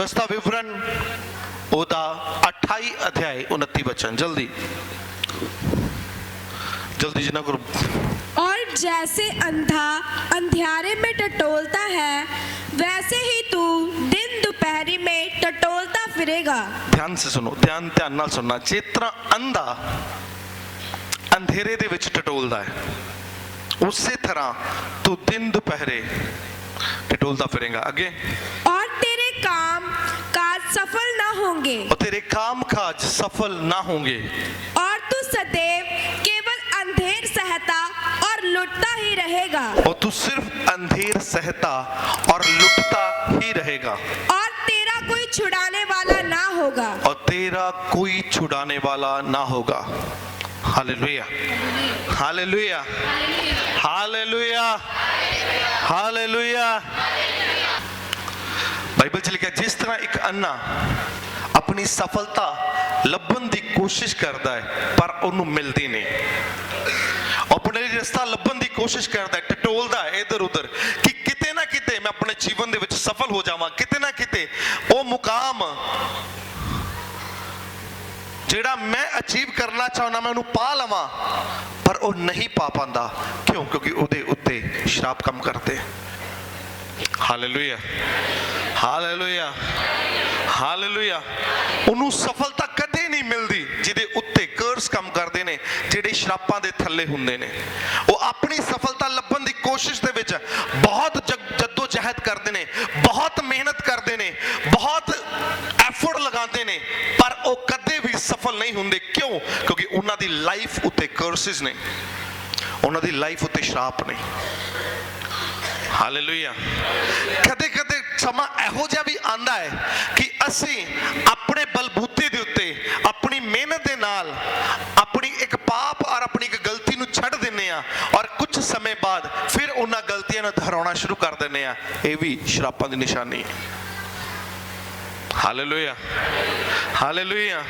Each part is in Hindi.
व्यवस्था विवरण ओदा 28 अध्याय 29 वचन। जल्दी जल्दी जिना करो। और जैसे अंधा अंधियारे में टटोलता है, वैसे ही तू दिन दोपहरी में टटोलता फिरेगा। ध्यान से सुनो, ध्यान नाल सुनना। जितना अंधा अंधेरे दे विच टटोलदा है, उसी तरह तू दिन दोपहरे टटोलता फिरेगा। आगे, और तेरे काम काज सफल ना होंगे, और तेरे काम काज सफल ना होंगे, और तू सदैव केवल अंधेर सहता और लुटता ही रहेगा। और तू सिर्फ अंधेर सहता और लुटता ही रहेगा, और तेरा कोई छुड़ाने वाला ना होगा। और तेरा कोई छुड़ाने वाला ना होगा। Hallelujah, hallelujah, hallelujah, hallelujah. Bible च लिखा, जिस तरह एक अन्ना अपनी सफलता ਲੱਭਣ ਦੀ ਕੋਸ਼ਿਸ਼ ਕਰਦਾ ਹੈ ਪਰ ਉਹਨੂੰ ਮਿਲਦੀ ਨਹੀਂ, ਆਪਣੇ ਲਈ ਰਸਤਾ ਲੱਭਣ ਦੀ ਕੋਸ਼ਿਸ਼ ਕਰਦਾ ਹੈ, ਟਟੋਲਦਾ ਹੈ ਇਧਰ ਉਧਰ ਕਿ ਕਿਤੇ ਨਾ ਕਿਤੇ ਮੈਂ ਆਪਣੇ ਜੀਵਨ ਦੇ ਵਿੱਚ ਸਫਲ ਹੋ ਜਾਵਾਂ, ਕਿਤੇ ਨਾ ਕਿਤੇ ਉਹ ਮੁਕਾਮ ਜਿਹੜਾ ਮੈਂ ਅਚੀਵ ਕਰਨਾ ਚਾਹੁੰਦਾ ਮੈਂ ਉਹਨੂੰ ਪਾ ਲਵਾਂ, ਪਰ ਉਹ ਨਹੀਂ ਪਾ ਪਾਉਂਦਾ। ਕਿਉਂ? ਕਿਉਂਕਿ ਉਹਦੇ ਉੱਤੇ ਸ਼ਰਾਪ ਕੰਮ ਕਰਦੇ। Hallelujah, hallelujah, hallelujah. ਉਹਨੂੰ ਸਫਲਤਾ ਕਦੇ ਨਹੀਂ ਮਿਲਦੀ ਜਿਹਦੇ ਉੱਤੇ ਕਰਸ ਕੰਮ ਕਰਦੇ ਨੇ, ਜਿਹੜੇ ਸ਼ਰਾਪਾਂ ਦੇ ਥੱਲੇ ਹੁੰਦੇ ਨੇ। ਉਹ ਆਪਣੀ ਸਫਲਤਾ ਲੱਭਣ ਦੀ ਕੋਸ਼ਿਸ਼ ਦੇ ਵਿੱਚ ਬਹੁਤ ਜੱਦੋ ਜਹਿਦ ਕਰਦੇ ਨੇ, ਬਹੁਤ ਮਿਹਨਤ ਕਰਦੇ ਨੇ, ਬਹੁਤ ਐਫਰਟ ਲਗਾਉਂਦੇ ਨੇ, ਪਰ ਉਹ ਕਦੇ ਵੀ ਸਫਲ ਨਹੀਂ ਹੁੰਦੇ। ਕਿਉਂ? ਕਿਉਂਕਿ ਉਹਨਾਂ ਦੀ ਲਾਈਫ ਉੱਤੇ ਕਰਸਿਸ ਨੇ, ਉਹਨਾਂ ਦੀ ਲਾਈਫ ਉੱਤੇ ਸ਼ਰਾਪ ਨੇ। ਹਾਲੇਲੂਇਆ। ਕਦੇ ਕਦੇ ਸਮਾਂ ਇਹੋ ਜਿਹਾ ਵੀ ਆਂਦਾ ਹੈ ਕਿ ਅਸੀਂ ਆਪਣੇ ਬਲਬੂਤੇ ਦੇ ਉੱਤੇ ਆਪਣੀ ਮਿਹਨਤ ਦੇ ਨਾਲ ਆਪਣੀ ਇੱਕ ਪਾਪ ਔਰ ਆਪਣੀ ਇੱਕ ਗਲਤੀ ਨੂੰ ਛੱਡ ਦਿੰਦੇ ਆ, ਔਰ ਕੁਝ ਸਮੇਂ ਬਾਅਦ ਫਿਰ ਉਹਨਾਂ ਗਲਤੀਆਂ ਨੂੰ ਦੁਹਰਾਉਣਾ ਸ਼ੁਰੂ ਕਰ ਦਿੰਦੇ ਆ। ਇਹ ਵੀ ਸ਼ਰਾਪਾਂ ਦੀ ਨਿਸ਼ਾਨੀ ਹੈ। Hallelujah, hallelujah.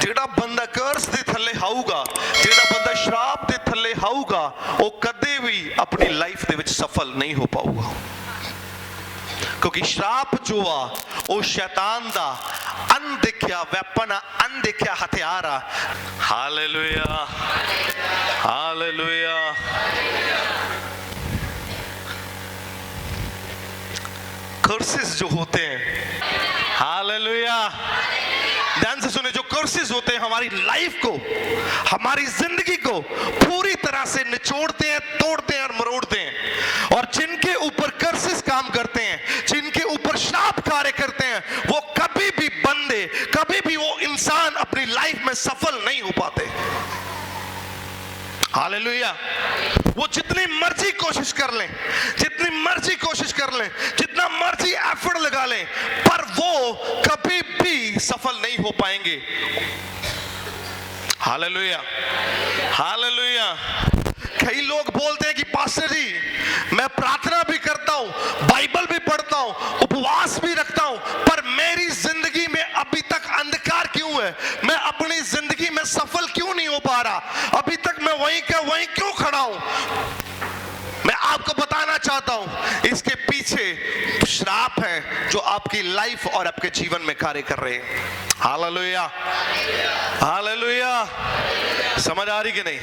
ਜਿਹੜਾ ਬੰਦਾ ਕਰਸ ਦੇ ਥੱਲੇ ਹਾਊਗਾ, ਜਿਹੜਾ ਬੰਦਾ ਸ਼ਰਾਪ ਦੇ ਥੱਲੇ ਹਾਊਗਾ, ਉਹ ਕਦੇ ਵੀ ਆਪਣੀ ਲਾਈਫ ਦੇ ਵਿੱਚ ਸਫਲ ਨਹੀਂ ਹੋ ਪਾਊਗਾ। ਕਿਉਂਕਿ ਸ਼ਰਾਪ ਜੋ ਆ ਉਹ ਸ਼ੈਤਾਨ ਦਾ ਅਣਦੇਖਿਆ ਵੈਪਨ ਆ, ਅਣਦੇਖਿਆ ਹਥਿਆਰ ਆ। Hallelujah, hallelujah. कर्सेस जो होते हैं, हालेलुया, ध्यान से सुने, जो कर्सेस होते हैं हमारी लाइफ को, हमारी जिंदगी को पूरी तरह से निचोड़ते हैं, तोड़ते हैं और मरोड़ते हैं। और जिनके ऊपर कर्सेस काम करते हैं, जिनके ऊपर श्राप कार्य करते हैं, वो कभी भी बंदे, कभी भी वो इंसान अपनी लाइफ में सफल नहीं हो पाते। हालेलुया। वो जितनी मर्जी कोशिश कर लें, जितनी मर्जी कोशिश कर लें, जितना मर्जी एफर्ट लगा लें, पर वो कभी भी सफल नहीं हो पाएंगे। Hallelujah, hallelujah. कई लोग बोलते हैं कि पास्टर जी मैं प्रार्थना भी करता हूं, बाइबल भी पढ़ता हूं, उपवास भी रखता हूं, पर मेरी जिंदगी में अभी तक अंधकार क्यों है? मैं अपनी जिंदगी में सफल क्यों नहीं हो पा रहा? अभी तक मैं वहीं का वहीं क्यों खड़ा हूं? मैं आपको बताना चाहता हूं, इसके पीछे श्राप है जो आपकी लाइफ और आपके जीवन में कार्य कर रहे हैं। Hallelujah, hallelujah. समझ आ रही कि नहीं?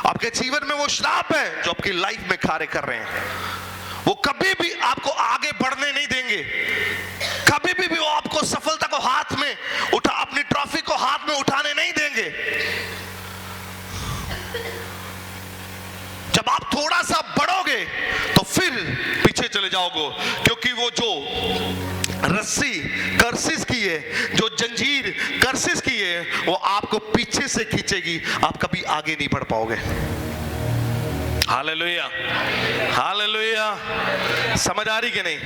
आपके जीवन में वो श्राप है जो आपकी लाइफ में कार्य कर रहे हैं। वो कभी भी आपको आगे बढ़ने नहीं देंगे, कभी भी वो आपको सफलता को हाथ में उठा, अपनी ट्रॉफी को हाथ में उठाने नहीं देंगे। जब आप थोड़ा सा बढ़ोगे तो फिर पीछे चले जाओगे, क्योंकि वो जो रस्सी कर्सिस की है, जो जंजीर कर्सिस की है, वो आपको पीछे से खींचेगी, आप कभी आगे नहीं बढ़ पाओगे। Hallelujah, hallelujah. समझ आ रही कि नहीं?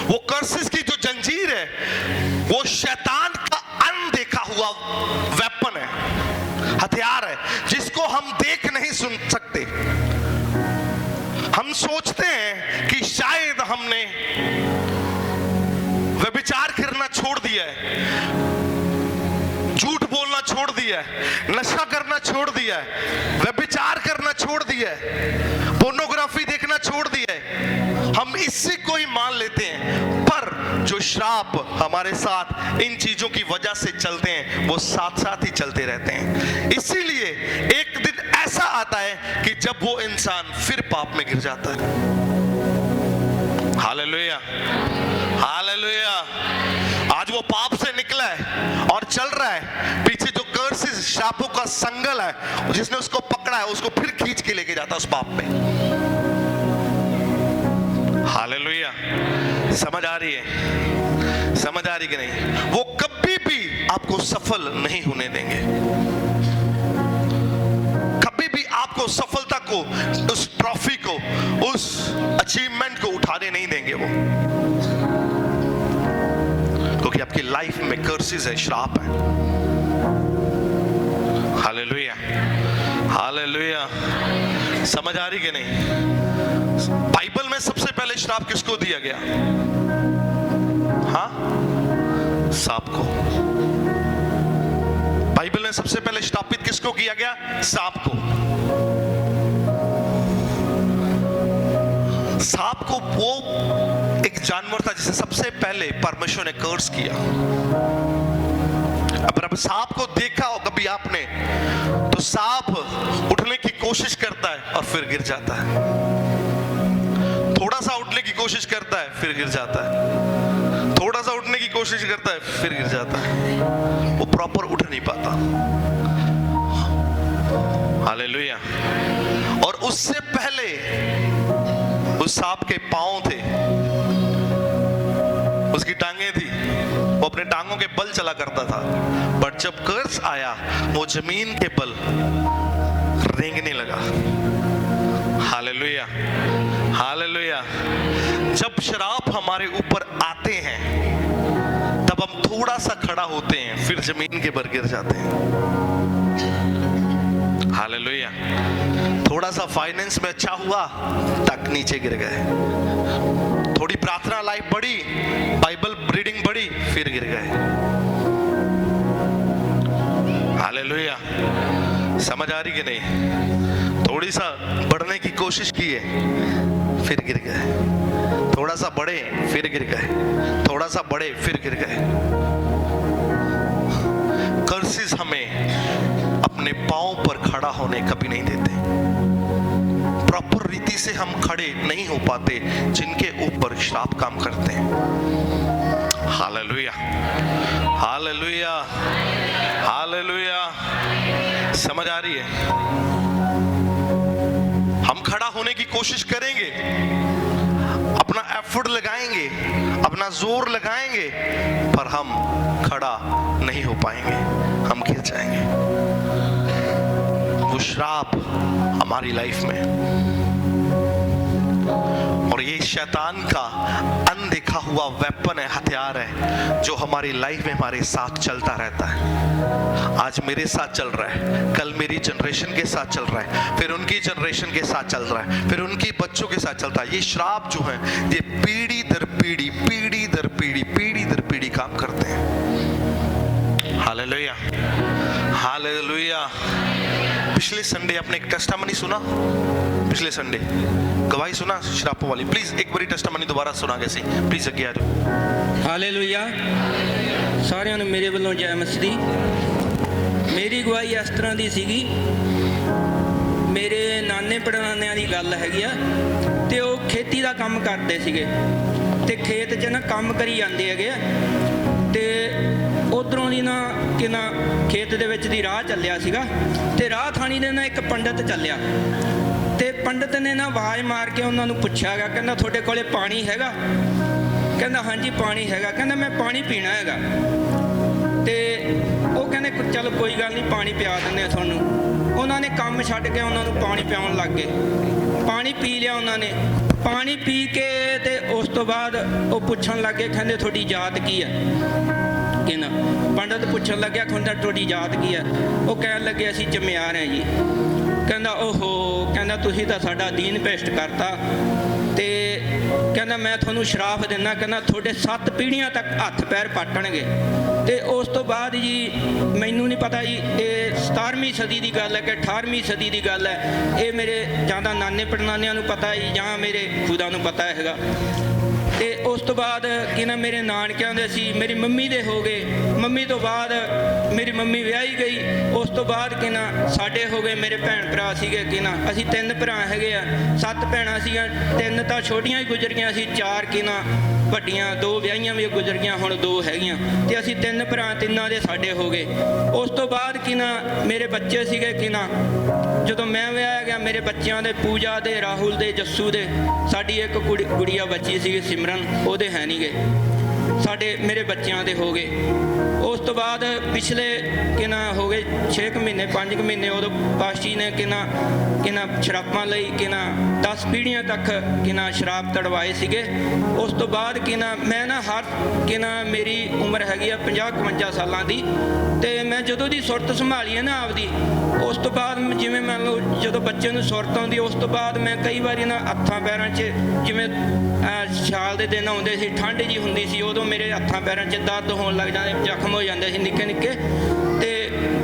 वो कर्सिस की जो जंजीर है, वो शैतान का अनदेखा हुआ वेपन है, हथियार है, जिसको हम देख नहीं सुन सकते। हम सोचते हैं कि शायद हमने व्यभिचार करना छोड़ दिया है, झूठ बोलना छोड़ दिया है, नशा करना छोड़ दिया है, व्यभिचार करना छोड़ दिया है, पोर्नोग्राफी देखना छोड़ दिया है। हम इससे कोई मान लेते हैं, पर जो श्राप हमारे साथ इन चीजों की वजह से चलते हैं वो साथ साथ ही चलते रहते हैं। इसीलिए एक दिन ऐसा आता है कि जब वो इंसान फिर पाप में गिर जाता है। Hallelujah, hallelujah. आज वो पाप से निकला है और चल रहा है, पीछे जो कर्सेस, शापों का संगल है जिसने उसको पकड़ा है, उसको फिर खींच के लेके जाता है उस पाप में। हालेलुया। समझ आ रही है? समझ आ रही कि नहीं? वो कभी भी आपको सफल नहीं होने देंगे, कभी भी आपको सफलता को, उस ट्रॉफी को, उस अचीवमेंट को उठाने नहीं देंगे वो, क्योंकि आपकी लाइफ में कर्सेस है, श्राप है। Hallelujah, hallelujah. समझ आ रही कि नहीं? बाइबल में सबसे पहले श्राप किसको दिया गया? हाँ, सांप को। बाइबल में सबसे पहले श्रापित किसको किया गया? सांप को। सांप को वो एक जानवर था जिसे सबसे पहले परमेश्वर ने कर्स किया। अब सांप को देखा हो कभी आपने, तो सांप उठने की कोशिश करता है और फिर गिर जाता है, थोड़ा सा उठने की कोशिश करता है फिर गिर जाता है, थोड़ा सा उठने की कोशिश करता है फिर गिर जाता है, वो प्रॉपर उठ नहीं पाता। हालेलुया। और उससे पहले उस सांप के पांव थे, उसकी टांगे थी, वो अपने टांगों के बल चला करता था, बट जब कर्स आया वो जमीन के बल रेंगने लगा। Hallelujah, hallelujah. जब श्राप हमारे ऊपर आते हैं तब हम थोड़ा सा खड़ा होते हैं, फिर जमीन के बल गिर जाते हैं। हालेलुया। थोड़ा सा फाइनेंस में अच्छा हुआ, तक नीचे गिर गए। थोड़ी प्रार्थना लाइफ बढ़ी, बाइबल रीडिंग बढ़ी, फिर गिर गए। हालेलुया। समझ आ रही कि नहीं? थोड़ी सा बढ़ने की कोशिश की है, फिर गिर गए। थोड़ा सा बढ़े, फिर गिर गए। थोड़ा सा बढ़े, फिर गिर गए। कर्सेस हमें अपने पांव पर खड़ा होने कभी नहीं देते। प्रॉपर रीति से हम खड़े नहीं हो पाते जिनके ऊपर श्राप काम करते हैं। Hallelujah, hallelujah, hallelujah. समझ आ रही है? हम खड़ा होने की कोशिश करेंगे, अपना एफर्ट लगाएंगे, अपना जोर लगाएंगे, पर हम खड़ा नहीं हो पाएंगे, हम गिर जाएंगे। वो श्राप हमारी लाइफ में, और ये शैतान का अनदेखा हुआ वेपन है, हथियार है, जो हमारी लाइफ में हमारे साथ चलता रहता है। आज मेरे साथ चल रहा है, कल मेरी जनरेशन के साथ चल रहा है, फिर उनकी जनरेशन के साथ चल रहा है, फिर उनकी बच्चों के साथ चलता है। ये श्राप जो है, ये पीढ़ी दर पीढ़ी, पीढ़ी दर पीढ़ी, पीढ़ी दर पीढ़ी काम करते हैं। Hallelujah, hallelujah. पिछले संडे आपने एक टेस्टामनी सुना, पिछले संडे गवाही सुना श्रापों वाली। प्लीज एक बारी टेस्टामनी दोबारा सुना कैसी, प्लीज अगे आ जाओ। हालेलुया। सारिਆਂ ਨੂੰ ਮੇਰੇ ਵੱਲੋਂ ਜੈ ਮਸੀਹ। ਮੇਰੀ ਗਵਾਹੀ ਇਸ ਤਰ੍ਹਾਂ ਦੀ ਸੀਗੀ, ਮੇਰੇ ਨਾਨੇ ਪੜਨਾਨਿਆਂ ਦੀ ਗੱਲ ਹੈਗੀ ਆ, ਤੇ ਉਹ ਖੇਤੀ ਦਾ ਕੰਮ ਕਰਦੇ ਸੀਗੇ, ਤੇ ਖੇਤ 'ਚ ਨਾ ਕੰਮ ਕਰੀ ਜਾਂਦੇ ਹੈਗੇ ਆ, ਤੇ ਉਧਰੋਂ ਦੀ ਨਾ ਕਿ ਨਾ ਖੇਤ ਦੇ ਵਿੱਚ ਦੀ ਰਾਹ ਚੱਲਿਆ ਸੀਗਾ, ਤੇ ਰਾਹ ਥਾਣੀ ਦੇ ਨਾ ਇੱਕ ਪੰਡਤ ਚੱਲਿਆ, ਤੇ ਪੰਡਤ ਨੇ ਨਾ ਆਵਾਜ਼ ਮਾਰ ਕੇ ਉਹਨਾਂ ਨੂੰ ਪੁੱਛਿਆਗਾ, ਕਹਿੰਦਾ ਤੁਹਾਡੇ ਕੋਲੇ ਪਾਣੀ ਹੈਗਾ? ਕਹਿੰਦਾ ਹਾਂਜੀ ਪਾਣੀ ਹੈਗਾ। ਕਹਿੰਦਾ ਮੈਂ ਪਾਣੀ ਪੀਣਾ ਹੈਗਾ। ਤੇ ਉਹ ਕਹਿੰਦੇ ਚਲ ਕੋਈ ਗੱਲ ਨਹੀਂ, ਪਾਣੀ ਪਿਆ ਦਿੰਦੇ ਆ ਤੁਹਾਨੂੰ। ਉਹਨਾਂ ਨੇ ਕੰਮ ਛੱਡ ਕੇ ਉਹਨਾਂ ਨੂੰ ਪਾਣੀ ਪਿਆਉਣ ਲੱਗ ਗਏ। ਪਾਣੀ ਪੀ ਲਿਆ ਉਹਨਾਂ ਨੇ। ਪਾਣੀ ਪੀ ਕੇ ਤੇ ਉਸ ਤੋਂ ਬਾਅਦ ਉਹ ਪੁੱਛਣ ਲੱਗੇ, ਕਹਿੰਦੇ ਤੁਹਾਡੀ ਜਾਤ ਕੀ ਹੈ? ਕਹਿੰਦਾ ਪੰਡਤ ਪੁੱਛਣ ਲੱਗਿਆ, ਕਹਿੰਦਾ ਤੁਹਾਡੀ ਜਾਤ ਕੀ ਹੈ? ਉਹ ਕਹਿਣ ਲੱਗੇ ਅਸੀਂ ਚਮਿਆਰ ਹੈ ਜੀ। ਕਹਿੰਦਾ ਓਹੋ, ਕਹਿੰਦਾ ਤੁਸੀਂ ਤਾਂ ਸਾਡਾ ਦੀਨ ਭ੍ਰਿਸ਼ਟ ਕਰਤਾ, ਤੇ ਕਹਿੰਦਾ ਮੈਂ ਤੁਹਾਨੂੰ ਸ਼ਰਾਪ ਦਿੰਦਾ, ਕਹਿੰਦਾ ਤੁਹਾਡੇ 7 ਪੀੜ੍ਹੀਆਂ ਤੱਕ ਹੱਥ ਪੈਰ ਪਾਟਣਗੇ। ਤੇ ਉਸ ਤੋਂ ਬਾਅਦ ਜੀ ਮੈਨੂੰ ਨਹੀਂ ਪਤਾ ਜੀ ਇਹ 17ਵੀਂ ਸਦੀ ਦੀ ਗੱਲ ਹੈ ਕਿ 18ਵੀਂ ਸਦੀ ਦੀ ਗੱਲ ਹੈ, ਇਹ ਮੇਰੇ ਜਾਂ ਤਾਂ ਨਾਨੇ ਪੜਨਾਨਿਆਂ ਨੂੰ ਪਤਾ ਜੀ ਜਾਂ ਮੇਰੇ ਖੁਦਾ ਨੂੰ ਪਤਾ ਹੈਗਾ। ਤੇ ਉਸ ਤੋਂ ਬਾਅਦ ਕਿ ਨਾ ਮੇਰੇ ਨਾਨਕਿਆਂ ਦੇ ਸੀ, ਮੇਰੀ ਮੰਮੀ ਦੇ ਹੋ ਗਏ, ਮੰਮੀ ਤੋਂ ਬਾਅਦ ਮੇਰੀ ਮੰਮੀ ਵਿਆਹੀ ਗਈ, ਉਸ ਤੋਂ ਬਾਅਦ ਕਿ ਨਾ ਸਾਡੇ ਹੋ ਗਏ, ਮੇਰੇ ਭੈਣ ਭਰਾ ਸੀਗੇ ਕਿ ਨਾ ਅਸੀਂ 3 ਭਰਾ ਹੈਗੇ ਆ, 7 ਭੈਣਾਂ ਸੀਗੀਆਂ, 3 ਤਾਂ ਛੋਟੀਆਂ ਹੀ ਗੁਜ਼ਰੀਆਂ ਸੀ, 4 ਕਿ ਨਾ ਵੱਡੀਆਂ, 2 ਵਿਆਹੀਆਂ ਵੀ ਗੁਜ਼ਰ ਗਈਆਂ, ਹੁਣ 2 ਹੈਗੀਆਂ ਤੇ ਅਸੀਂ 3 ਭਰਾ, ਤਿੰਨਾਂ ਦੇ ਸਾਡੇ ਹੋ ਗਏ। ਉਸ ਤੋਂ ਬਾਅਦ ਕਿ ਨਾ ਮੇਰੇ ਬੱਚੇ ਸੀਗੇ ਕਿ ਨਾ ਜਦੋਂ ਮੈਂ ਵਿਆਹਿਆ ਗਿਆ, ਮੇਰੇ ਬੱਚਿਆਂ ਦੇ ਪੂਜਾ ਦੇ, ਰਾਹੁਲ ਦੇ, ਜੱਸੂ ਦੇ, ਸਾਡੀ ਇੱਕ ਗੁੜੀਆ ਬੱਚੀ ਸੀਗੀ ਸਿਮਰਨ, ਉਹਦੇ ਹੈ ਨਹੀਂ ਗਏ, ਸਾਡੇ ਮੇਰੇ ਬੱਚਿਆਂ ਦੇ ਹੋ ਗਏ। ਉਸ ਤੋਂ ਬਾਅਦ ਪਿਛਲੇ ਕਿ ਨਾ ਹੋ ਗਏ 6 ਮਹੀਨੇ 5 ਮਹੀਨੇ ਉਦੋਂ ਪਾਸ਼ੀ ਨੇ ਕਿ ਨਾ ਸ਼ਰਾਬਾਂ ਲਈ ਕਿ ਨਾ 10 ਪੀੜ੍ਹੀਆਂ ਤੱਕ ਕਿ ਨਾ ਸ਼ਰਾਬ ਤੜਵਾਏ ਸੀਗੇ। ਉਸ ਤੋਂ ਬਾਅਦ ਕਿ ਨਾ ਮੈਂ ਨਾ ਹਰ ਕਿ ਨਾ ਮੇਰੀ ਉਮਰ ਹੈਗੀ ਆ 50-52 ਸਾਲਾਂ ਦੀ, ਤੇ ਮੈਂ ਜਦੋਂ ਦੀ ਸੁਰਤ ਸੰਭਾਲੀ ਹੈ ਨਾ ਆਪਦੀ, ਉਸ ਤੋਂ ਬਾਅਦ ਜਿਵੇਂ ਮੰਨ ਲਓ ਜਦੋਂ ਬੱਚੇ ਨੂੰ ਸੁਰਤ ਆਉਂਦੀ, ਉਸ ਤੋਂ ਬਾਅਦ ਮੈਂ ਕਈ ਵਾਰੀ ਨਾ ਹੱਥਾਂ ਪੈਰਾਂ 'ਚ ਜਿਵੇਂ ਸਿਆਲ ਦੇ ਦਿਨ ਆਉਂਦੇ ਸੀ, ਠੰਡ ਜੀ ਹੁੰਦੀ ਸੀ, ਉਦੋਂ ਮੇਰੇ ਹੱਥਾਂ ਪੈਰਾਂ 'ਚ ਦਰਦ ਹੋਣ ਲੱਗ ਜਾਂਦੇ, ਜ਼ਖਮ ਹੋ ਜਾਂਦੇ ਸੀ ਨਿੱਕੇ ਨਿੱਕੇ, ਤੇ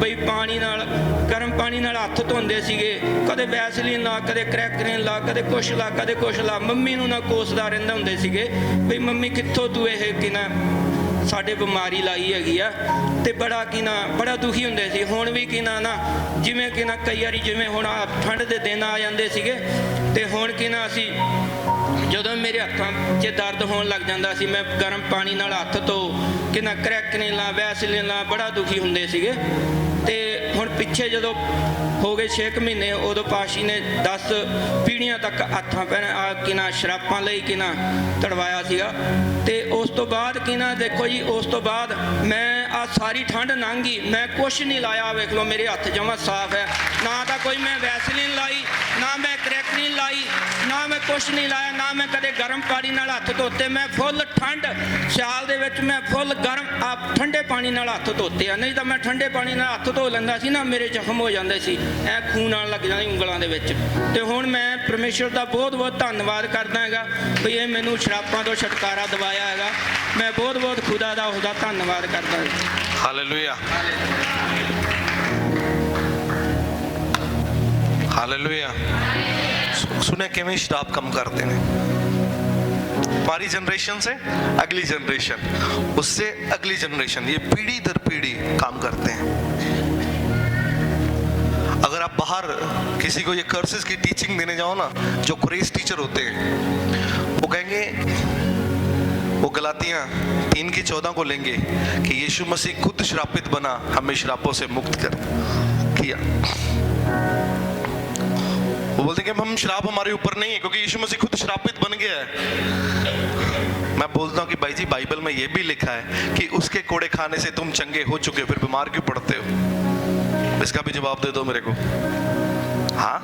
ਬਈ ਪਾਣੀ ਨਾਲ, ਗਰਮ ਪਾਣੀ ਨਾਲ ਹੱਥ ਧੋਂਦੇ ਸੀਗੇ, ਕਦੇ ਵੈਸਲੀਨ ਲਾ, ਕਦੇ ਕਰੈਕਰੀਨ ਲਾ, ਕਦੇ ਕੁਛ ਲਾ, ਕਦੇ ਕੁਛ ਲਾ, ਮੰਮੀ ਨੂੰ ਨਾ ਕੋਸਦਾ ਰਹਿੰਦਾ ਹੁੰਦੇ ਸੀਗੇ ਬਈ ਮੰਮੀ ਕਿੱਥੋਂ ਤੂੰ ਇਹ ਕਿ ਨਾ ਸਾਡੇ ਬਿਮਾਰੀ ਲਾਈ ਹੈਗੀ ਆ, ਤੇ ਬੜਾ ਕਿ ਨਾ ਬੜਾ ਦੁਖੀ ਹੁੰਦੇ ਸੀ। ਹੁਣ ਵੀ ਕਿ ਨਾ ਜਿਵੇਂ ਕਿ ਨਾ ਕਈ ਵਾਰੀ ਜਿਵੇਂ ਹੁਣ ਠੰਡ ਦੇ ਦਿਨ ਆ ਜਾਂਦੇ ਸੀਗੇ, ਤੇ ਹੁਣ ਕਿ ਨਾ ਅਸੀਂ ਜਦੋਂ ਮੇਰੇ ਹੱਥਾਂ 'ਚ ਦਰਦ ਹੋਣ ਲੱਗ ਜਾਂਦਾ ਸੀ, ਮੈਂ ਗਰਮ ਪਾਣੀ ਨਾਲ ਹੱਥ ਧੋ ਕਿ ਨਾ ਕਰੈਕਰੀਨ ਲਾ, ਵੈਸਲੀਨ ਲਾ, ਬੜਾ ਦੁਖੀ ਹੁੰਦੇ ਸੀਗੇ। ਤੇ ਹੁਣ ਪਿੱਛੇ ਜਦੋਂ ਹੋ ਗਏ 6 ਮਹੀਨੇ, ਉਦੋਂ ਪਾਸ਼ੀ ਨੇ 10 ਪੀੜ੍ਹੀਆਂ ਤੱਕ ਹੱਥਾਂ ਪੈਰਾਂ ਕਿ ਨਾ ਸ਼ਰਾਬਾਂ ਲਈ ਕਿ ਨਾ ਤੜਵਾਇਆ ਸੀਗਾ। ਤੇ ਉਸ ਤੋਂ ਬਾਅਦ ਕਿ ਨਾ ਦੇਖੋ ਜੀ, ਉਸ ਤੋਂ ਬਾਅਦ ਮੈਂ ਆ ਸਾਰੀ ਠੰਡ ਲੰਘ ਗਈ, ਮੈਂ ਕੁਛ ਨਹੀਂ ਲਾਇਆ, ਵੇਖ ਲਓ ਮੇਰੇ ਹੱਥ ਜਮਾਂ ਸਾਫ਼ ਹੈ, ਨਾ ਤਾਂ ਕੋਈ ਮੈਂ ਵੈਸਲੀਨ ਲਾਈ, ਨਾ ਮੈਂ ਕਰੈਕਰੀਨ ਲਾਈ, ਨਾ ਮੈਂ ਕੁਛ ਨਹੀਂ ਲਾਇਆ, ਨਾ ਮੈਂ ਕਦੇ ਗਰਮ ਪਾਣੀ ਨਾਲ ਹੱਥ ਧੋਤੇ। ਮੈਂ ਫੁੱਲ ਠੰਡ ਸਿਆਲ ਦੇ ਵਿੱਚ ਮੈਂ ਫੁੱਲ ਗਰਮ ਠੰਡੇ ਪਾਣੀ ਨਾਲ ਹੱਥ ਧੋਤੇ ਆ, ਨਹੀਂ ਤਾਂ ਮੈਂ ਠੰਡੇ ਪਾਣੀ ਨਾਲ ਹੱਥ ਧੋ ਲੈਂਦਾ ਸੀ ਨਾ, ਮੇਰੇ ਜ਼ਖਮ ਹੋ ਜਾਂਦੇ ਸੀ, ਐ ਖੂਨ ਆਉਣ ਲੱਗ ਜਾਂਦਾ ਉਂਗਲਾਂ ਦੇ ਵਿੱਚ। ਤੇ ਹੁਣ ਮੈਂ ਪਰਮੇਸ਼ਰ ਦਾ ਬਹੁਤ ਬਹੁਤ ਧੰਨਵਾਦ ਕਰਦਾ ਹੈਗਾ ਵੀ ਇਹ ਮੈਨੂੰ ਸ਼ਰਾਬਾਂ ਤੋਂ ਛੁਟਕਾਰਾ ਦਿਵਾਇਆ ਹੈਗਾ। ਮੈਂ ਬਹੁਤ ਬਹੁਤ ਖੁਦਾ ਦਾ ਉਹਦਾ ਧੰਨਵਾਦ ਕਰਦਾ ਹਾਂ। Hallelujah, hallelujah. सुने किवें शराब कम करते हैं, हमारी जनरेशन से अगली जनरेशन, उससे अगली जनरेशन, ये पीढ़ी दर पीढ़ी काम करते हैं। अगर आप बाहर किसी को ये कर्सेस की टीचिंग देने जाओ ना, जो ग्रेस टीचर होते हैं वो कहेंगे, वो गलातियां 3:14 को लेंगे कि यीशु मसीह खुद श्रापित बना, हमें श्रापों से मुक्त कर किया। वो बोलते हैं कि हम श्राप हमारे ऊपर नहीं है क्योंकि यीशु मसीह खुद श्रापित बन गया है। मैं बोलता हूँ कि भाई जी बाइबल में ये भी लिखा है कि उसके कोड़े खाने से तुम चंगे हो चुके हो, फिर बीमार क्यों पड़ते हो? इसका भी जवाब दे दो मेरे को। हाँ,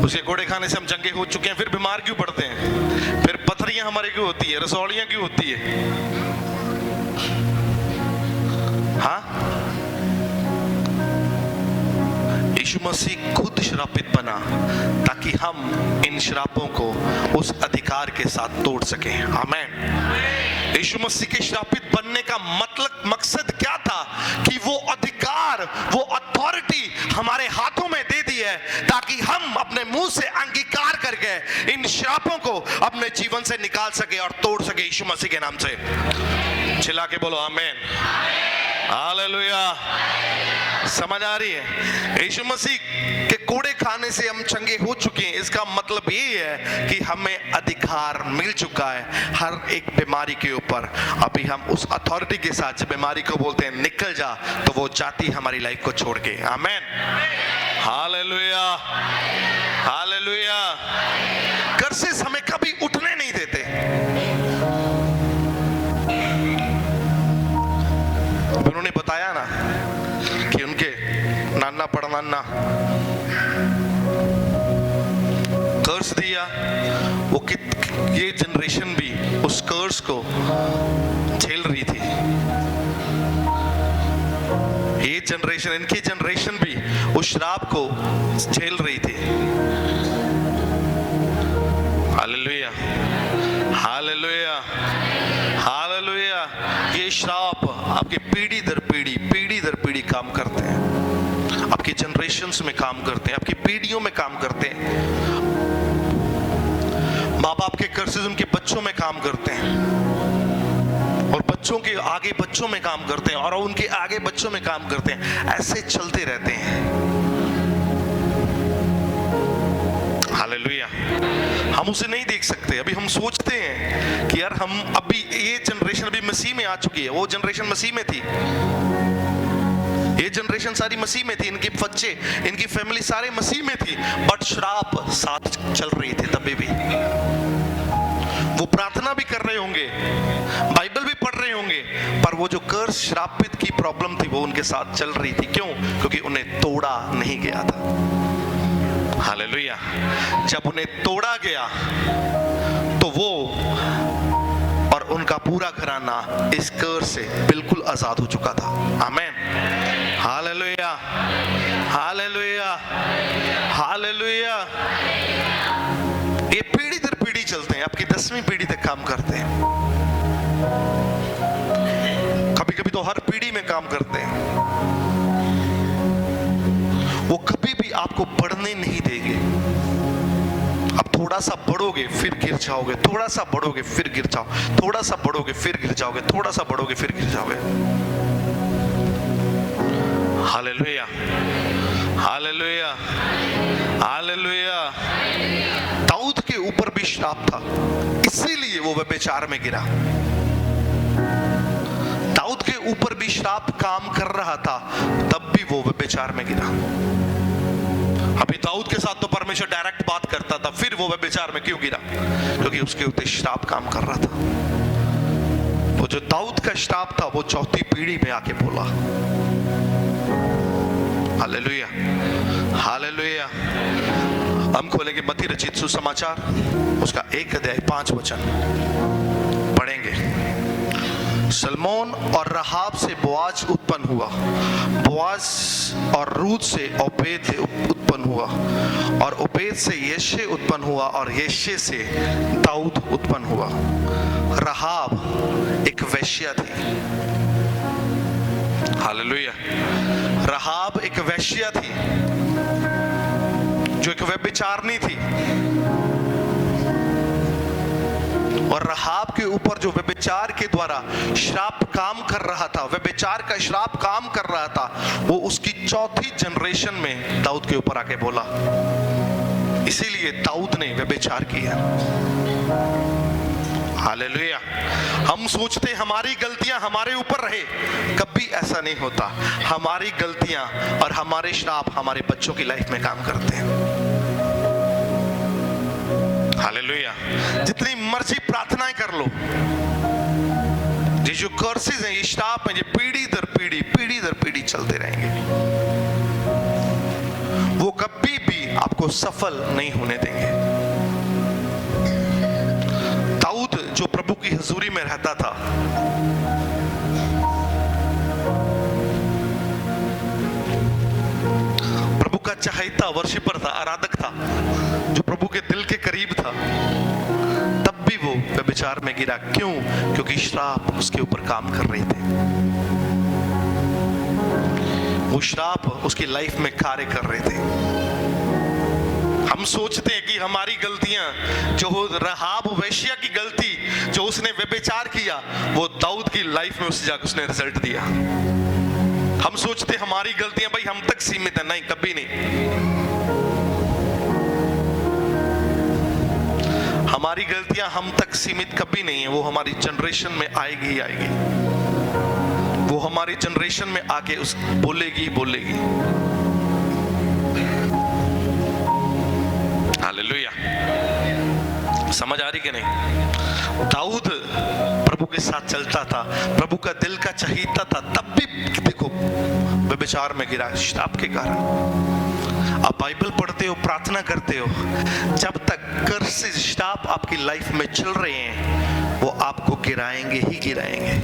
उसके कोड़े खाने से हम चंगे हो चुके हैं, फिर बीमार क्यों पड़ते हैं? फिर पथरियां हमारे क्यों होती है, रसौलियां क्यों होती है? हाँ, यीशु मसीह खुद श्रापित बना ताकि हम इन श्रापों को उस अधिकार के साथ तोड़ सके। आमीन। यीशु मसीह के श्रापित बनने का मकसद क्या था कि वो अधिकार, वो अथॉरिटी हमारे हाथों में दे दी है ताकि हम अपने मुंह से अंगीकार करके इन श्रापों को अपने जीवन से निकाल सके और तोड़ सके यीशु मसीह के नाम से। चिल्ला के बोलो आमीन, हालेलुया। समझ आ रही है? यीशु मसीह के कोड़े खाने से हम चंगे हो चुके हैं, इसका मतलब ये है कि हमें अधिकार मिल चुका है हर एक बीमारी के ऊपर। अभी हम उस अथॉरिटी के साथ जब बीमारी को बोलते हैं निकल जा, तो वो जाती हमारी लाइफ को छोड़ के। आमीन, हालेलुया, हालेलुया। कर्सेस हमें कभी उठने नहीं देते। उन्होंने बताया ना कि उनके नाना पड़नाना कर्ज दिया, वो ये जनरेशन भी उस कर्ज को झेल रही थी। ये जनरेशन, इनकी जनरेशन भी उस श्राप को झेल रही थी। Hallelujah, hallelujah, hallelujah. ये श्राप आपकी पीढ़ी दर पीढ़ी काम करते हैं, आपकी जनरेशन्स में काम करते हैं, आपकी पीढ़ियों में काम करते हैं। माँ बाप आपके कर्सेस उनके बच्चों में काम करते हैं, और बच्चों के आगे बच्चों में काम करते हैं, और उनके आगे बच्चों में काम करते हैं, ऐसे चलते रहते हैं। हालेलुया। हम उसे नहीं देख सकते। अभी हम सोचते हैं कि यार हम अभी ये जनरेशन अभी मसीह में आ चुकी है, वो जनरेशन मसीह में थी, ये जनरेशन सारी मसीह में थी, इनके बच्चे इनकी फैमिली सारे मसीह में थी, बट श्राप साथ चल रही थी तभी भी। वो प्रार्थना भी कर रहे होंगे, बाइबल भी पढ़ रहे होंगे, पर वो जो कर्स श्रापित की प्रॉब्लम थी वो उनके साथ चल रही थी। क्यों? क्योंकि उन्हें तोड़ा नहीं गया था। हालेलुया। जब उन्हें तोड़ा गया तो वो और उनका पूरा घराना इस कर्स से बिल्कुल आजाद हो चुका था। आमीन। Hallelujah, hallelujah, hallelujah. ये पीढ़ी दर पीढ़ी चलते हैं, आपकी 10वीं पीढ़ी तक काम करते हैं, कभी कभी तो हर पीढ़ी में काम करते हैं। वो कभी भी आपको बढ़ने नहीं देंगे। अब थोड़ा सा बढ़ोगे फिर गिर जाओगे, थोड़ा सा बढ़ोगे फिर गिर जाओ, थोड़ा सा बढ़ोगे फिर गिर जाओगे, थोड़ा सा बढ़ोगे फिर गिर जाओगे। Hallelujah, hallelujah, hallelujah. दाऊद के ऊपर भी श्राप था, इसीलिए वो व्यभिचार में गिरा। दाऊद के ऊपर भी श्राप काम कर रहा था, तब भी वो व्यभिचार में गिरा। अभी दाऊद के साथ तो परमेश्वर डायरेक्ट बात करता था, फिर वो व्यभिचार में क्यों गिरा? क्योंकि उसके ऊपर श्राप काम कर रहा था। वो जो दाऊद का श्राप था वो 4थी पीढ़ी में आके बोला। Hallelujah, hallelujah. हम खोलेंगे मत्ती रचित सुसमाचार, उसका 1 अध्याय 5 वचन पढ़ेंगे। सलमोन और रहाब से बोआज उत्पन्न हुआ, बोआज और रूत से ओबेद उत्पन्न हुआ, और ओबेद से यिशै उत्पन्न हुआ, और यिशै से दाऊद उत्पन्न हुआ। रहाब एक वेश्या थी। हालेलुया। रहाब एक वेश्या थी जो एक व्यभिचारिणी थी, और रहाब के ऊपर जो व्यभिचार के द्वारा श्राप काम कर रहा था, व्यभिचार का श्राप काम कर रहा था, वो उसकी 4थी जनरेशन में दाऊद के ऊपर आके बोला। इसीलिए दाऊद ने व्यभिचार किया। हालेलुया। हम सोचते हमारी गलतियां हमारे ऊपर रहे, कभी ऐसा नहीं होता। हमारी गलतियां और हमारे श्राप हमारे बच्चों की लाइफ में काम करते हैं। हालेलुया। जितनी मर्जी प्रार्थनाएं कर लो, ये जो कर्सेस हैं, ये श्राप हैं, ये पीढ़ी दर पीढ़ी चलते रहेंगे। वो कभी भी आपको सफल नहीं होने देंगे। दाऊद जो प्रभु की हुजूरी में रहता था, प्रभु का चाहता वर्शिपर था, आराधक था, जो प्रभु के दिल के करीब था, तब भी वो व्यभिचार में गिरा। क्यों? क्योंकि श्राप उसके ऊपर काम कर रहे थे। वो श्राप उसकी लाइफ में कार्य कर रहे थे। हम सोचते हैं कि हमारी गलतियां, जो रहाब वेश्या की गलती, जो उसने व्यभिचार किया, वो दाऊद की लाइफ में उससे जाकर उसने रिजल्ट दिया। हम सोचते हमारी गलतियां भाई हम तक सीमित है। नहीं, कभी नहीं। हमारी गलतियां हम तक सीमित कभी नहीं है, वो हमारी जनरेशन में आएगी ही आएगी। वो हमारी जनरेशन में आके उस बोलेगी। हालेलुया। समझ आ रही कि नहीं? दाऊद प्रभु के साथ चलता था, प्रभु का दिल का चाहता था, तब भी देखो व्यभिचार में गिरा श्राप के कारण। आप बाइबल पढ़ते हो, प्रार्थना करते हो, जब तक कर्सेस श्राप आपकी लाइफ में चल रहे हैं, वो आपको गिराएंगे ही गिराएंगे,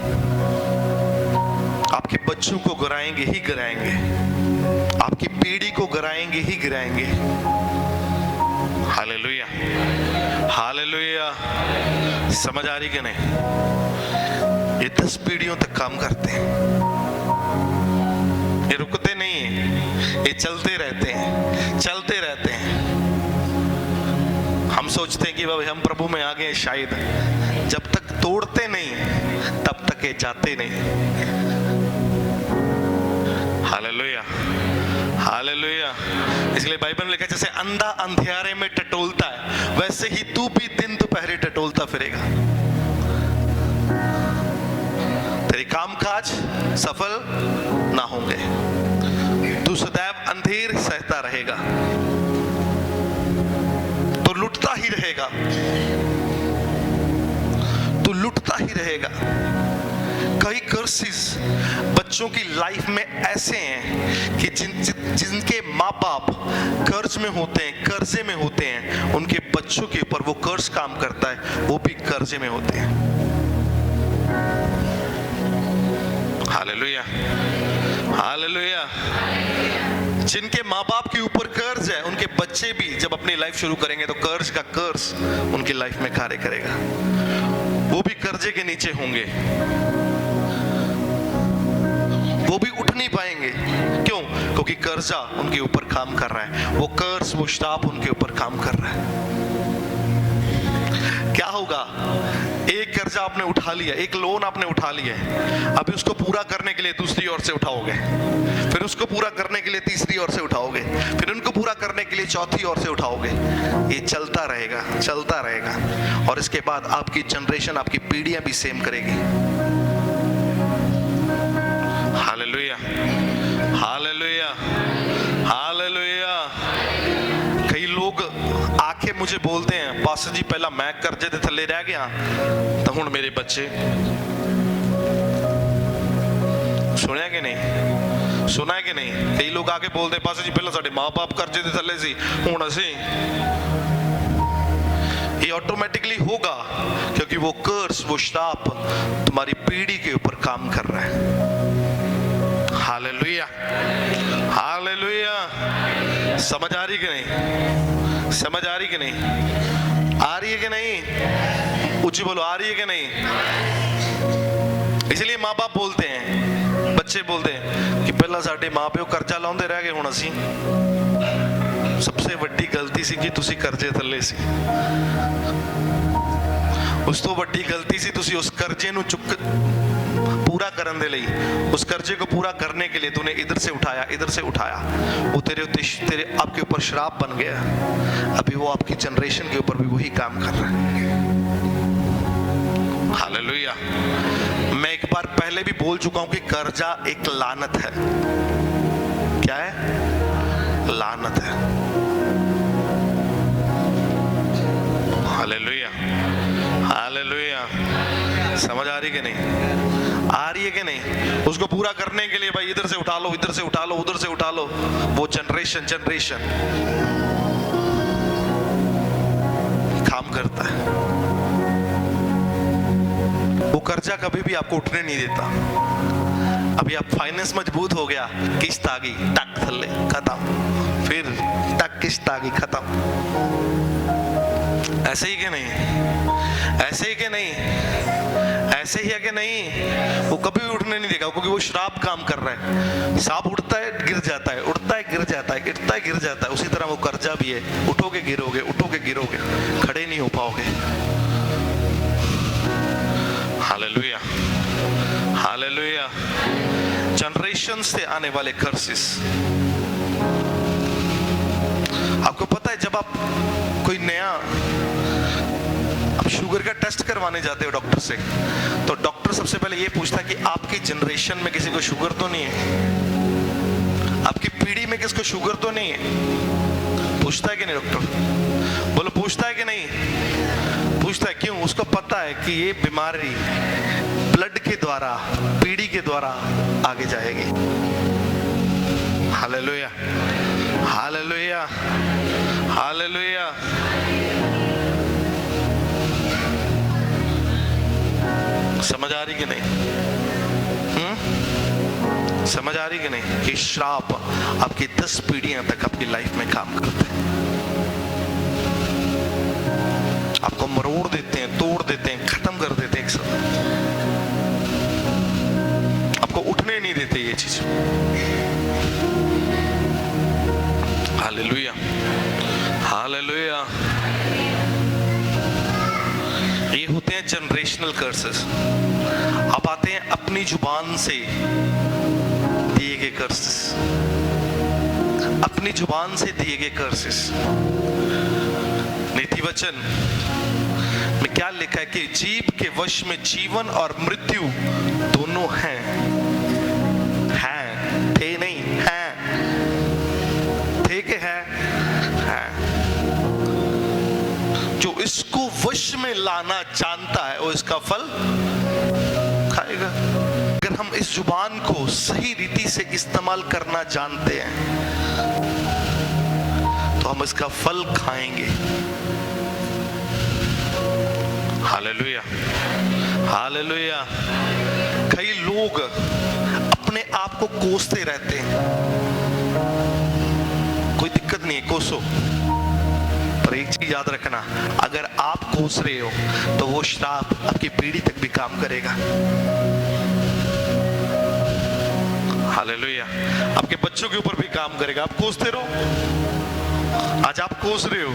आपके बच्चों को गिराएंगे ही गिराएंगे, आपकी पीढ़ी को गिराएंगे ही गिराएंगे। Hallelujah, hallelujah. समझ आ रही कि नहीं? ये 10 पीढ़ियों तक काम करते हैं, ये रुकते नहीं हैं, ये चलते रहते हैं। हम सोचते हैं कि भाई हम प्रभु में आ गए, शायद जब तक तोड़ते नहीं तब तक ये जाते नहीं। Hallelujah, hallelujah. इसलिए बाइबल में लिखा है जैसे अंधा अंधियारे में टटोलता है, वैसे ही तू भी दिन दोपहर टटोलता फिरेगा। तेरे कामकाज सफल ना होंगे, तू सदैव अंधेर सहता रहेगा, तो लुटता ही रहेगा, तू लुटता ही रहेगा। कई कर्सेस बच्चों की लाइफ में ऐसे हैं कि जिनके माँ बाप कर्ज में होते हैं, कर्जे में होते हैं, उनके बच्चों के ऊपर वो कर्ज काम करता है, वो भी कर्जे में होते हैं। Hallelujah, hallelujah. जिनके माँ बाप के ऊपर कर्ज है, उनके बच्चे भी जब अपनी लाइफ शुरू करेंगे तो कर्ज का कर्ज उनकी लाइफ में कार्य करेगा, वो भी कर्जे के नीचे होंगे, वो भी उठ नहीं पाएंगे। क्यों? क्योंकि कर्जा उनके ऊपर काम कर रहा है, वो कर्ज, वो श्राप उनके ऊपर काम कर रहा है। क्या होगा? एक कर्जा आपने उठा लिया, एक लोन आपने उठा लिया है, अभी उसको पूरा करने के लिए दूसरी ओर से उठाओगे, फिर उसको पूरा करने के लिए तीसरी ओर से उठाओगे, फिर उनको पूरा करने के लिए चौथी ओर से उठाओगे। ये चलता रहेगा, चलता रहेगा, और इसके बाद आपकी जनरेशन, आपकी पीढ़ियां भी सेम करेगी। Hallelujah, hallelujah, hallelujah. कई लोग आके मुझे बोलते हैं, पास्टर जी पहला मैं कर्जे दे थल्ले रह गया तो हुण मेरे बच्चे। सुनिया कि नहीं? सुना है कि नहीं? कई लोग आके बोलते हैं, पास्टर जी पहला साडे माँ बाप कर्जे दे थल्ले सी, हुण असीं। ये ऑटोमेटिकली होगा क्योंकि वो कर्ज, वो श्राप तुम्हारी पीढ़ी के ऊपर काम कर रहा है। Hallelujah, hallelujah. समझ आ रही कि नहीं? समझ आ रही कि नहीं? आ रही है कि नहीं? ऊंची बोलो, आ रही है कि नहीं? इसलिए माँ बाप बोलते हैं, बच्चे बोलते हैं कि पहला साडे माँ प्यो कर्जा लाउंदे रह गए, हुण असीं। सबसे वड्डी गलती सी कि तुसी कर्जे थल्ले सी। उस तो वड्डी गलती सी तुसी उस कर्जे नूं चुक पूरा करने दे लई, उस कर्जे को पूरा करने के लिए तूने इधर से उठाया, इधर से उठाया, वो तेरे आपके ऊपर श्राप बन गया। अभी वो आपकी जनरेशन के ऊपर भी वही काम कर रहा है। हालेलुया। मैं एक बार पहले भी बोल चुका हूं कि कर्जा एक लानत है। क्या है? लानत है। Hallelujah, hallelujah. समझ आ रही कि नहीं? आ रही है कि नहीं? उसको पूरा करने के लिए भाई इधर से उठा लो, इधर से उठा लो, उधर से उठा लो, वो जनरेशन काम करता है। वो कर्जा कभी भी आपको उठने नहीं देता। अभी आप फाइनेंस मजबूत हो गया, किस्त आ गई, टक थल्ले, खत्म, फिर टक किस्त आ गई, खत्म। ऐसे ही कि नहीं? ऐसे ही कि नहीं? ऐसे ही है कि नहीं? वो कभी भी उठने नहीं देगा क्योंकि वो श्राप काम कर रहा है। सांप उठता है गिर जाता है, उठता है गिर जाता है, गिरता है गिर जाता है। उसी तरह वो कर्जा भी है, उठोगे गिरोगे, उठोगे गिरोगे, खड़े नहीं हो पाओगे। Hallelujah, hallelujah. जनरेशन से आने वाले कर्सेस। आपको पता है जब आप कोई नया शुगर का टेस्ट करवाने जाते हो डॉक्टर से, तो डॉक्टर सबसे पहले ये पूछता है कि आपकी जनरेशन में किसी को शुगर तो नहीं है, आपकी पीढ़ी में किसको शुगर तो नहीं है? पूछता है कि नहीं डॉक्टर? बोलो, पूछता है कि नहीं? पूछता है। क्यों? उसको पता है कि ये बीमारी ब्लड के द्वारा, पीढ़ी के द्वारा आगे जाएगी। Hallelujah, hallelujah, hallelujah. समझ आ रही कि नहीं? समझ आ रही कि नहीं? कि श्राप आपकी 10 पीढ़ियां तक आपकी लाइफ में काम करते हैं, आपको मरोड़ देते हैं, तोड़ देते हैं, खत्म कर देते हैं एक साथ, आपको उठने नहीं देते ये चीज। Hallelujah, hallelujah. ये होते हैं जनरेशनल कर्सेस। अब आते हैं अपनी जुबान से दिए गए कर्सेस। अपनी जुबान से दिए गए कर्सेस। नीति वचन में क्या लिखा है कि जीभ के वश में जीवन और मृत्यु दोनों हैं। थे नहीं, हैं। थे के हैं। जो इसको वश में लाना जानता है वो इसका फल खाएगा। अगर हम इस जुबान को सही रीति से इस्तेमाल करना जानते हैं तो हम इसका फल खाएंगे। Hallelujah, hallelujah. कई लोग अपने आप को कोसते रहते हैं। कोई दिक्कत नहीं है, कोसो, पर एक चीज याद रखना, अगर आप कोस रहे हो तो वो श्राप आपकी पीढ़ी तक भी काम करेगा। हालेलुया। आपके बच्चों के ऊपर भी काम करेगा। आप कोसते रहो। आज आप कोस रहे हो,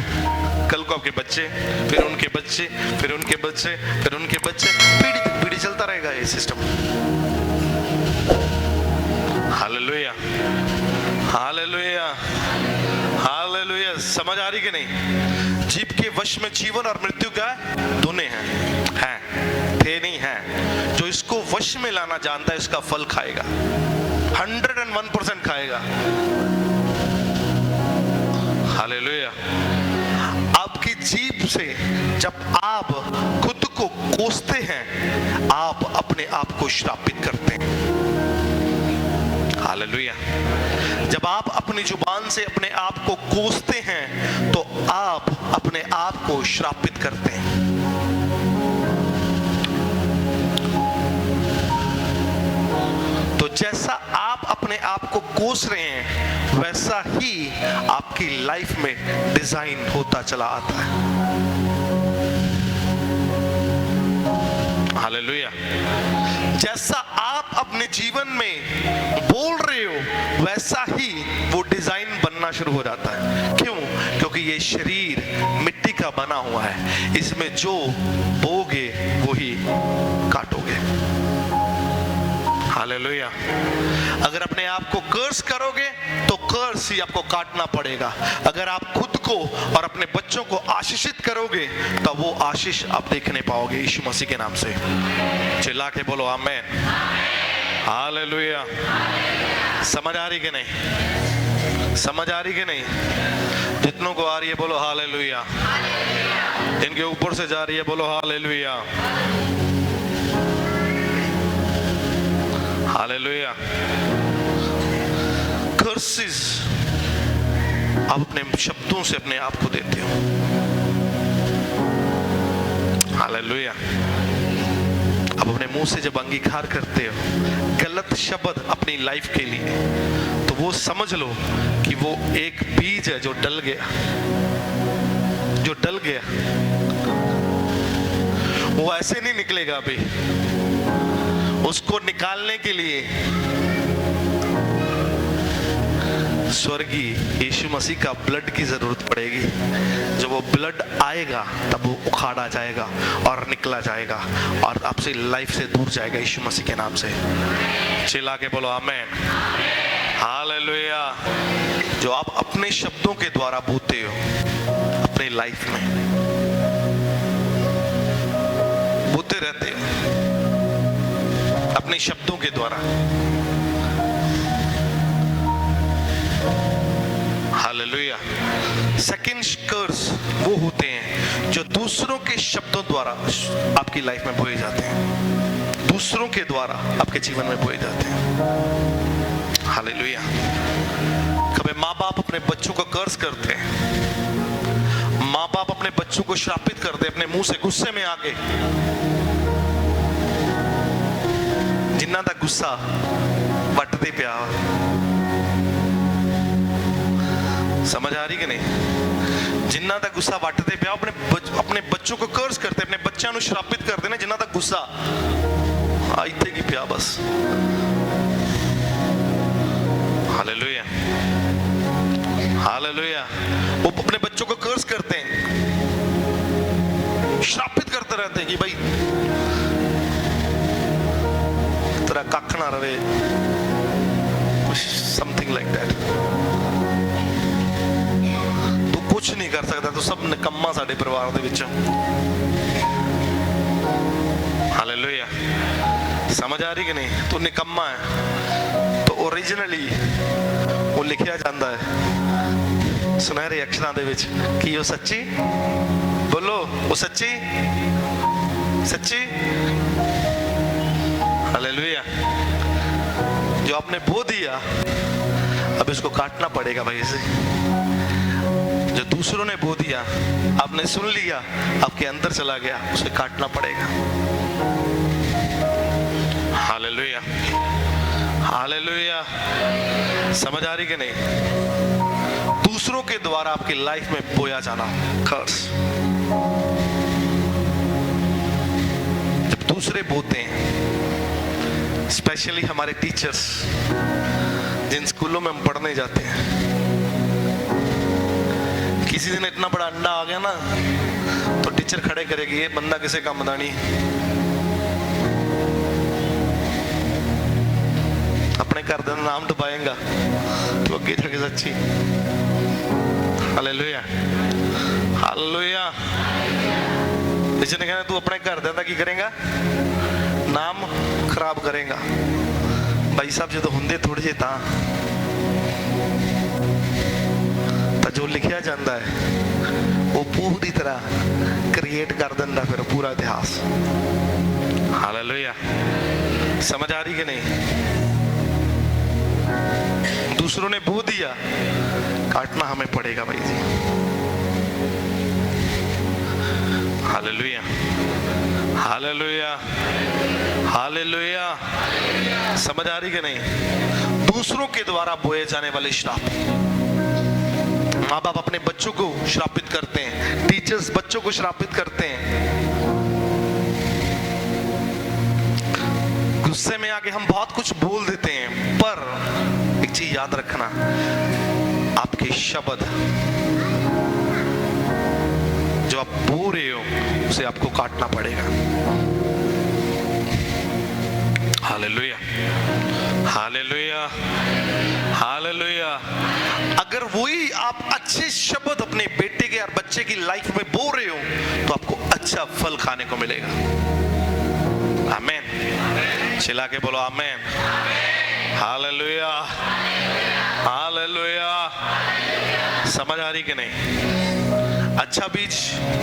कल को आपके बच्चे, फिर उनके बच्चे, फिर उनके बच्चे, फिर उनके बच्चे, पीढ़ी तक पीढ़ी चलता रहेगा ये सिस्टम। Hallelujah, hallelujah, hallelujah. समझ आ रही कि नहीं? जीभ के वश में जीवन और मृत्यु क्या है? दोनों हैं। थे नहीं, हैं। जो इसको वश में लाना जानता है इसका फल खाएगा, 101% खाएगा। हालेलुया। आपकी जीभ से जब आप खुद को कोसते हैं, आप अपने आप को श्रापित करते हैं। हालेलुया। जब आप अपनी जुबान से अपने आप को कोसते हैं तो आप अपने आप को श्रापित करते हैं। तो जैसा आप अपने आप को कोस रहे हैं वैसा ही आपकी लाइफ में डिजाइन होता चला आता है। हालेलुया। जैसा आप अपने जीवन में बोल रहे हो वैसा ही वो डिजाइन बनना शुरू हो जाता है। क्यों? क्योंकि ये शरीर मिट्टी का बना हुआ है, इसमें जो बोगे वही काटोगे। हालेलुया। अगर अपने आप को कर्स करोगे तो कर्स ही आपको काटना पड़ेगा। अगर आप खुद को और अपने बच्चों को आशीषित करोगे तो वो आशीष आप देखने पाओगे यीशु मसीह के नाम से। चिल्ला के बोलो आमीन। हालेलुया। समझ आ रही कि नहीं? समझ आ रही कि नहीं? जितनों को आ रही है बोलो हालेलुया। इनके ऊपर से जा रही है बोलो हालेलुया। हालेलुया। कर्सेस आप अपने शब्दों से अपने आप को देते हो। हालेलुया। आप अपने मुंह से जब अंगीकार करते हो गलत शब्द अपनी लाइफ के लिए, तो वो समझ लो कि वो एक बीज है जो डल गया, जो डल गया। वो ऐसे नहीं निकलेगा अभी। उसको निकालने के लिए स्वर्गीय यीशु मसीह का ब्लड की जरूरत पड़ेगी। जब वो ब्लड आएगा तब वो उखाड़ा जाएगा और निकला जाएगा और आपसे लाइफ से दूर जाएगा यीशु मसीह के नाम से। चिल्ला के बोलो आमीन। हालेलुया। जो आप अपने शब्दों के द्वारा बोते हो अपनी लाइफ में, बोते रहते हो अपने शब्दों के द्वारा। हालेलुया। सेकंड कर्स वो होते हैं जो दूसरों के शब्दों द्वारा आपकी लाइफ में बोए जाते हैं, दूसरों के द्वारा आपके जीवन में बोए जाते हैं। हालेलुया। कभी माँ बाप अपने बच्चों को कर्स करते हैं, माँ बाप अपने बच्चों को श्रापित करते हैं अपने मुंह से, गुस्से में आके। जिन्ना दा गुस्सा वटते पिया। समझ आ रही कि नहीं? जिन्ना दा गुस्सा वटते पिया अपने बच्चों को कर्स करते, अपने बच्चों को श्रापित करते ना। जिन्ना दा गुस्सा इत्थे की पिया बस। हालेलुया। हालेलुया। वो अपने बच्चों को कर्स करते हैं, श्रापित करते रहते हैं कि कर सकता तो सब निकम्मा साडे परिवार दे विच। हालेलुया, समझ आ रही कि नहीं? तू निकम्मा है तो ओरिजिनली वो लिखिया जाता है सुनहरे अक्षरां दे विच कि वो सच्ची, बोलो वो सच्ची सच्ची। हालेलुया, जो आपने बो दिया अब इसको काटना पड़ेगा भाई इसे। जो दूसरों ने बो दिया आपने सुन लिया, आपके अंदर चला गया, उसे काटना पड़ेगा। हालेलुया, हालेलुया, समझ आ रही कि नहीं? दूसरों के द्वारा आपकी लाइफ में बोया जाना कर्स, जब दूसरे बोते हैं, स्पेशली हमारे टीचर्स जिन स्कूलों में हम पढ़ने जाते हैं, किसी दिन इतना बड़ा अंडा आ गया ना तो टीचर खड़े करेगी, ये बंदा किसी काम का नहीं, अपने घर का नाम डुबाएगा तो अगे जाके सच्ची। Hallelujah, hallelujah. टीचर ने कहना तू अपने घर का की करेगा, नाम खराब करेगा। भाई साहब जो होंगे थोड़े जे तो जो लिखिया जाता है वो पूरी तरह क्रिएट कर देता फिर पूरा इतिहास। हालेलुया, समझ आ रही कि नहीं? दूसरों ने बो दिया, काटना हमें पड़ेगा भाई जी। हालेलुया, हालेलुया, हालेलुया, समझ आ रही कि नहीं? दूसरों के द्वारा बोए जाने वाले श्राप, माँ बाप अपने बच्चों को श्रापित करते हैं, टीचर्स बच्चों को श्रापित करते हैं। गुस्से में आके हम बहुत कुछ बोल देते हैं, पर एक चीज याद रखना, आपके शब्द जो आप बोल रहे हो उसे आपको काटना पड़ेगा। Hallelujah, hallelujah, hallelujah. अगर वही आप अच्छे शब्द अपने बेटे के और बच्चे की लाइफ में बोल रहे हो तो आपको अच्छा फल खाने को मिलेगा। आमीन, चिल्ला के बोलो आमीन। हालेलुया, हालेलुया, समझ आ रही कि नहीं? अच्छा बीज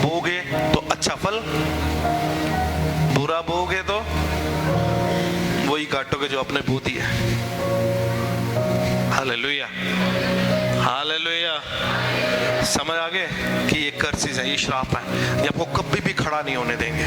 बोगे तो अच्छा फल, बुरा बोगे तो वही काटोगे जो आपने बो दिया। हालेलुया, हालेलुया, समझ आ गए कि ये कर्सेस है, ये श्राप है, ये आपको कभी भी खड़ा नहीं होने देंगे।